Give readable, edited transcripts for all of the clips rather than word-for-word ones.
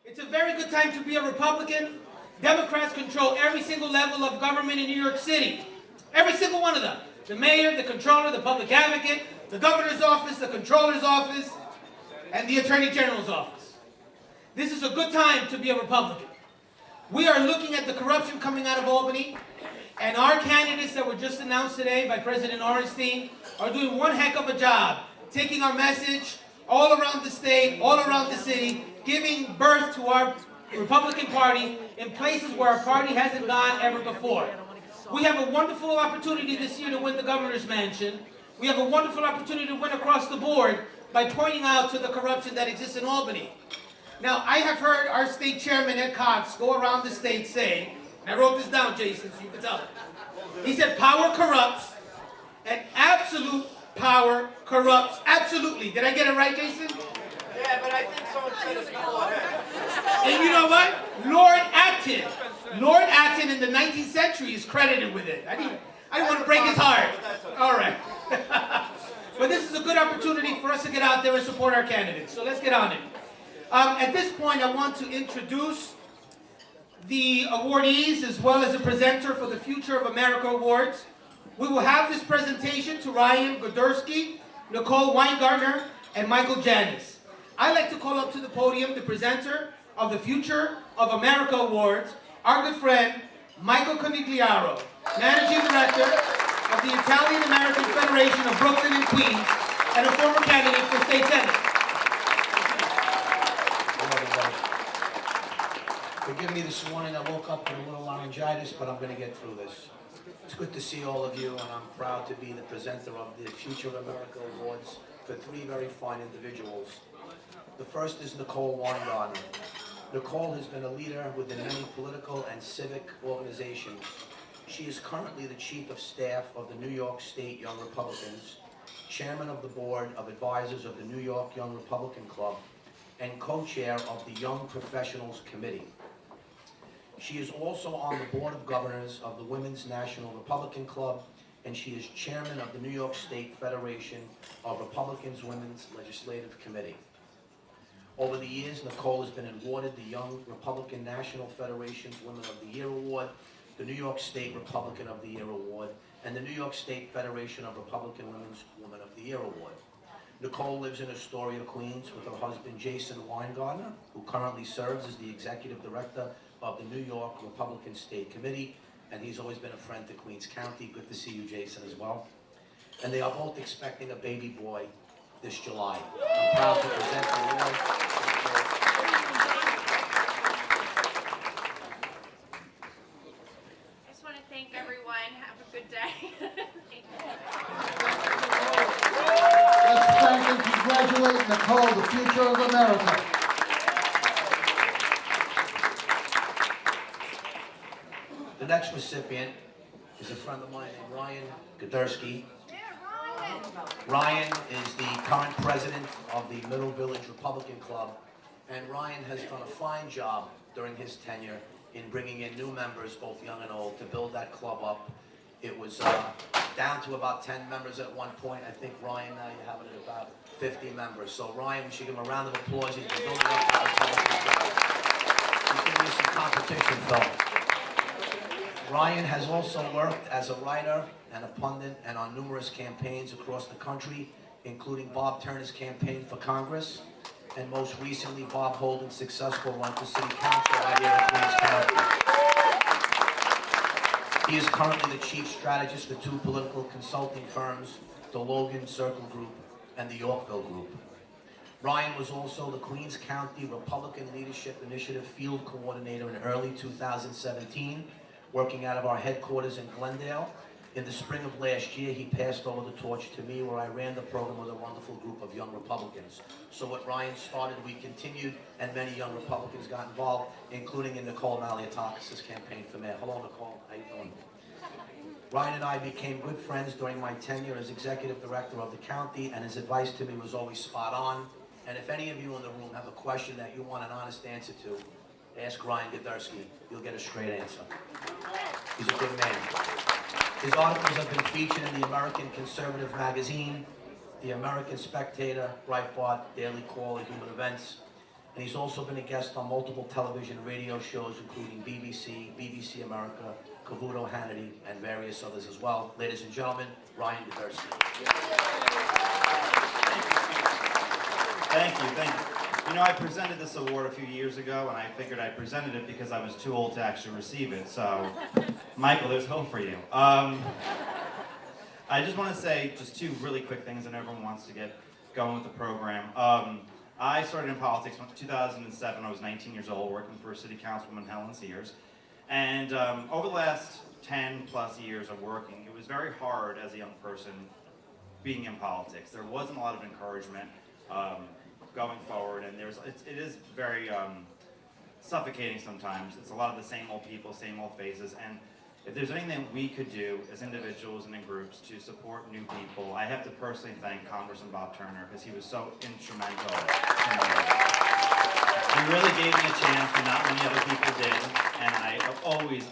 It's a very good time to be a Republican. Democrats control every single level of government in New York City. Every single one of them. The mayor, the controller, the public advocate, the governor's office, the controller's office, and the attorney general's office. This is a good time to be a Republican. We are looking at the corruption coming out of Albany, and our candidates that were just announced today by President Orenstein are doing one heck of a job, taking our message all around the state, all around the city, giving birth to our Republican Party in places where our party hasn't gone ever before. We have a wonderful opportunity this year to win the governor's mansion. We have a wonderful opportunity to win across the board by pointing out to the corruption that exists in Albany. Now, I have heard our state chairman, Ed Cox, go around the state saying, and I wrote this down, Jason, so you can tell it. He said, power corrupts, and absolute power corrupts. Absolutely. Did I get it right, Jason? Yeah, but I think someone said it's before. And you know what? Lord Acton in the 19th century is credited with it. I didn't want to break his heart. All right. But this is a good opportunity for us to get out there and support our candidates. So let's get on it. At this point, I want to introduce the awardees as well as the presenter for the Future of America Awards. We will have this presentation to Ryan Girdusky, Nicole Weingartner, and Michael Jannis. I'd like to call up to the podium the presenter of the Future of America Awards, our good friend, Michael Conigliaro, Managing Director of the Italian American Federation of Brooklyn and Queens, and a former candidate for state senate. Forgive me this morning, I woke up with a little laryngitis, but I'm going to get through this. It's good to see all of you, and I'm proud to be the presenter of the Future of America Awards for three very fine individuals. The first is Nicole Weingartner. Nicole has been a leader within many political and civic organizations. She is currently the Chief of Staff of the New York State Young Republicans, Chairman of the Board of Advisors of the New York Young Republican Club, and co-chair of the Young Professionals Committee. She is also on the Board of Governors of the Women's National Republican Club, and she is chairman of the New York State Federation of Republicans Women's Legislative Committee. Over the years, Nicole has been awarded the Young Republican National Federation's Women of the Year Award, the New York State Republican of the Year Award, and the New York State Federation of Republican Women's Woman of the Year Award. Nicole lives in Astoria, Queens, with her husband, Jason Weingartner, who currently serves as the executive director of the New York Republican State Committee, and he's always been a friend to Queens County. Good to see you, Jason, as well. And they are both expecting a baby boy this July. I'm proud to present the award. I just want to thank everyone. Have a good day. Let's thank and congratulate Nicole, the Future of America. The next recipient is a friend of mine named Ryan Girdusky. Ryan is the current president of the Middle Village Republican Club, and Ryan has done a fine job during his tenure in bringing in new members, both young and old, to build that club up. It was down to about 10 members at one point. I think, Ryan, now you have it at about 50 members. So Ryan, we should give him a round of applause. He's been building up the Republican Club. He's giving you some competition, Phil. Ryan has also worked as a writer and a pundit and on numerous campaigns across the country, including Bob Turner's campaign for Congress, and most recently Bob Holden's successful run for City Council right here in Queens County. He is currently the chief strategist for two political consulting firms, the Logan Circle Group and the Yorkville Group. Ryan was also the Queens County Republican Leadership Initiative Field Coordinator in early 2017, working out of our headquarters in Glendale. In the spring of last year, he passed over the torch to me, where I ran the program with a wonderful group of young Republicans. So what Ryan started, we continued, and many young Republicans got involved, including in Nicole Maliotakis' campaign for mayor. Hello, Nicole. How you doing? Ryan and I became good friends during my tenure as executive director of the county, and his advice to me was always spot on. And if any of you in the room have a question that you want an honest answer to, ask Ryan Girdusky. You'll get a straight answer. He's a good man. His articles have been featured in the American Conservative Magazine, the American Spectator, Breitbart, Daily Caller, Human Events, and he's also been a guest on multiple television and radio shows, including BBC, BBC America, Cavuto, Hannity, and various others as well. Ladies and gentlemen, Ryan Girdusky. Thank you, thank you. You know, I presented this award a few years ago, and I figured I presented it because I was too old to actually receive it. So, Michael, there's hope for you. I just want to say just two really quick things, and everyone wants to get going with the program. I started in politics in 2007. I was 19 years old, working for City Councilwoman Helen Sears. And over the last 10 plus years of working, it was very hard as a young person being in politics. There wasn't a lot of encouragement going forward, and it is very suffocating sometimes. It's a lot of the same old people, same old faces, and if there's anything we could do as individuals and in groups to support new people, I have to personally thank Congressman Bob Turner, because he was so instrumental to me. He really gave me a chance when not many other people did, and I always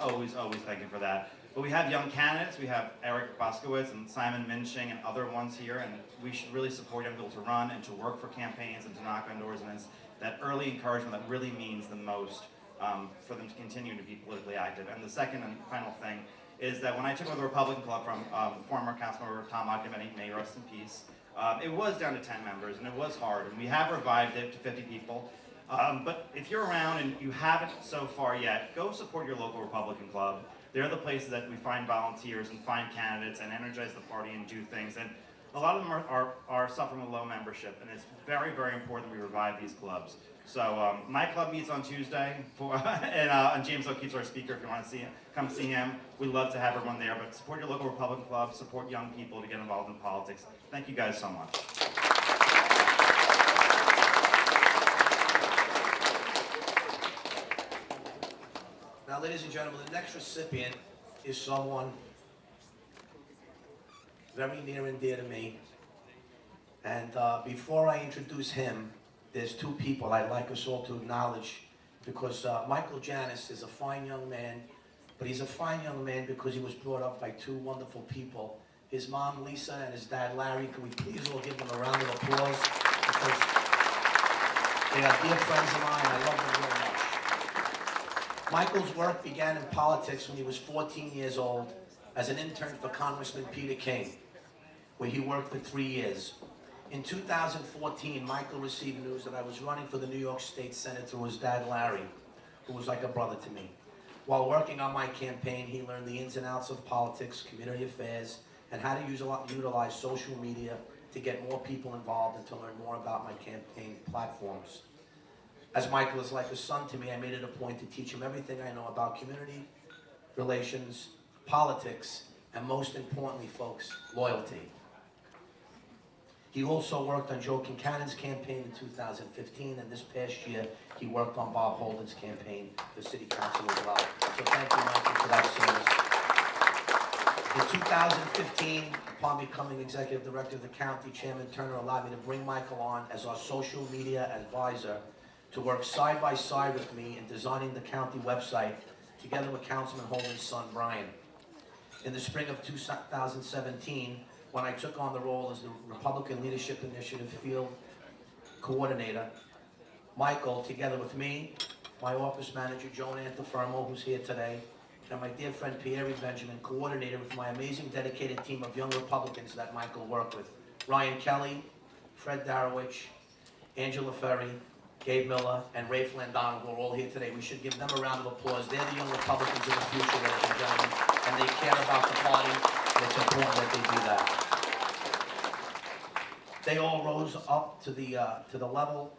thank him for that. But we have young candidates. We have Eric Boskowitz and Simon Minching and other ones here, and we should really support young people to run and to work for campaigns and to knock on doors, and it's that early encouragement that really means the most for them to continue to be politically active. And the second and final thing is that when I took over the Republican Club from former Councilmember Tom Ogden, may he rest in peace, it was down to 10 members, and it was hard, and we have revived it to 50 people. But if you're around and you haven't so far yet, go support your local Republican Club. They're the places that we find volunteers and find candidates and energize the party and do things. And a lot of them are suffering with low membership, and it's very, very important we revive these clubs. So my club meets on Tuesday, and James O'Keefe's our speaker if you want to see him. Come see him. We'd love to have everyone there, but support your local Republican Club, support young people to get involved in politics. Thank you guys so much. Now, ladies and gentlemen, the next recipient is someone very near and dear to me. And before I introduce him, there's two people I'd like us all to acknowledge, because Michael Jannis is a fine young man, but he's a fine young man because he was brought up by two wonderful people. His mom, Lisa, and his dad, Larry. Can we please all give them a round of applause? Because they are dear friends of mine. I love them very much. Michael's work began in politics when he was 14 years old as an intern for Congressman Peter King, where he worked for 3 years. In 2014, Michael received news that I was running for the New York State Senate through his dad, Larry, who was like a brother to me. While working on my campaign, he learned the ins and outs of politics, community affairs, and how to utilize social media to get more people involved and to learn more about my campaign platforms. As Michael is like a son to me, I made it a point to teach him everything I know about community relations, politics, and most importantly, folks, loyalty. He also worked on Joe Kincannon's campaign in 2015, and this past year, he worked on Bob Holden's campaign for City Council as well. So thank you, Michael, for that service. In 2015, upon becoming Executive Director of the County, Chairman Turner allowed me to bring Michael on as our social media advisor to work side by side with me in designing the county website, together with Councilman Holden's son, Brian. In the spring of 2017, when I took on the role as the Republican Leadership Initiative Field Coordinator, Michael, together with me, my office manager, Joan Antifermo, who's here today, and my dear friend Pierre Benjamin, coordinated with my amazing dedicated team of young Republicans that Michael worked with. Ryan Kelly, Fred Darowich, Angela Ferry, Gabe Miller, and Ray Flandon, who are all here today. We should give them a round of applause. They're the young Republicans of the future, ladies and gentlemen, and they care about the party, and it's important that they do that. They all rose up to the level.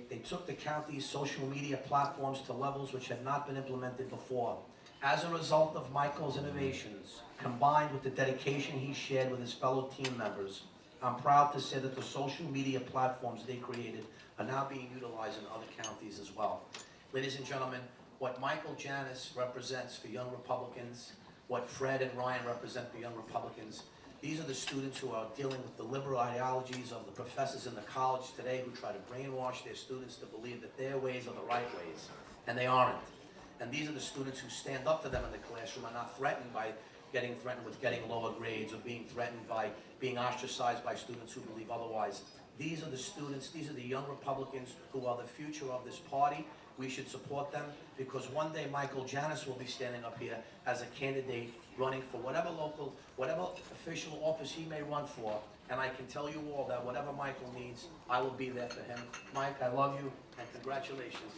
They took the county's social media platforms to levels which had not been implemented before. As a result of Michael's innovations, combined with the dedication he shared with his fellow team members, I'm proud to say that the social media platforms they created are now being utilized in other counties as well. Ladies and gentlemen, what Michael Jannis represents for young Republicans, what Fred and Ryan represent for young Republicans, these are the students who are dealing with the liberal ideologies of the professors in the college today who try to brainwash their students to believe that their ways are the right ways, and they aren't. And these are the students who stand up to them in the classroom, are not threatened by getting threatened with getting lower grades or being threatened by being ostracized by students who believe otherwise. These are the students, these are the young Republicans who are the future of this party. We should support them because one day Michael Jannis will be standing up here as a candidate running for whatever official office he may run for. And I can tell you all that whatever Michael needs, I will be there for him. Mike, I love you and congratulations.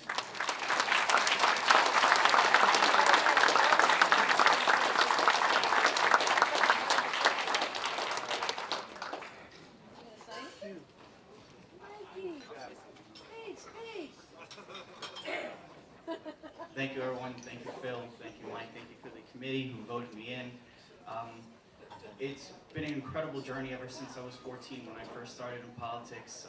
Thank you, everyone. Thank you, Phil. Thank you, Mike. Thank you for the committee who voted me in. It's been an incredible journey ever since I was 14 when I first started in politics.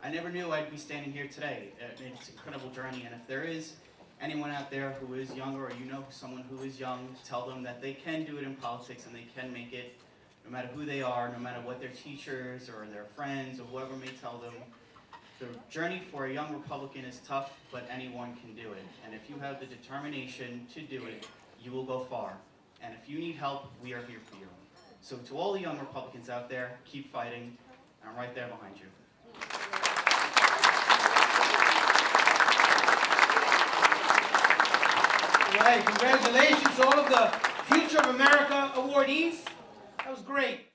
I never knew I'd be standing here today. It's an incredible journey, and if there is anyone out there who is younger or you know someone who is young, tell them that they can do it in politics and they can make it no matter who they are, no matter what their teachers or their friends or whoever may tell them. The journey for a young Republican is tough, but anyone can do it. And if you have the determination to do it, you will go far. And if you need help, we are here for you. So to all the young Republicans out there, keep fighting. I'm right there behind you. All right, congratulations to all of the Future of America awardees. That was great.